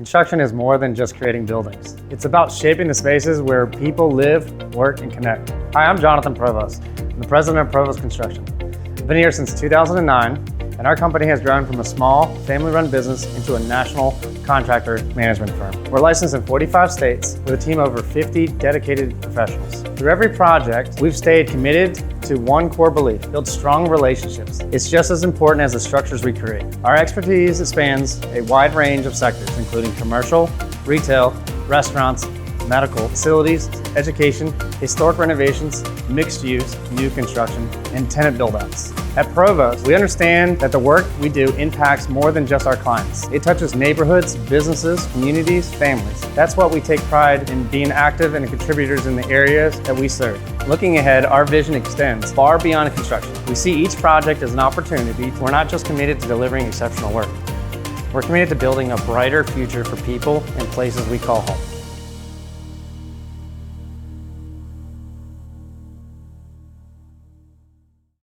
Construction is more than just creating buildings. It's about shaping the spaces where people live, work, and connect. Hi, I'm Jonathan Provost. I'm the president of Provost Construction. I've been here since 2009, and our company has grown from a small, family-run business into a national contractor management firm. We're licensed in 45 states with a team of over 50 dedicated professionals. Through every project, we've stayed committed to one core belief: build strong relationships. It's just as important as the structures we create. Our expertise spans a wide range of sectors, including commercial, retail, restaurants, medical, facilities, education, historic renovations, mixed use, new construction, and tenant build-outs. At Provost, we understand that the work we do impacts more than just our clients. It touches neighborhoods, businesses, communities, families. That's why we take pride in being active and contributors in the areas that we serve. Looking ahead, our vision extends far beyond construction. We see each project as an opportunity. We're not just committed to delivering exceptional work. We're committed to building a brighter future for people and places we call home.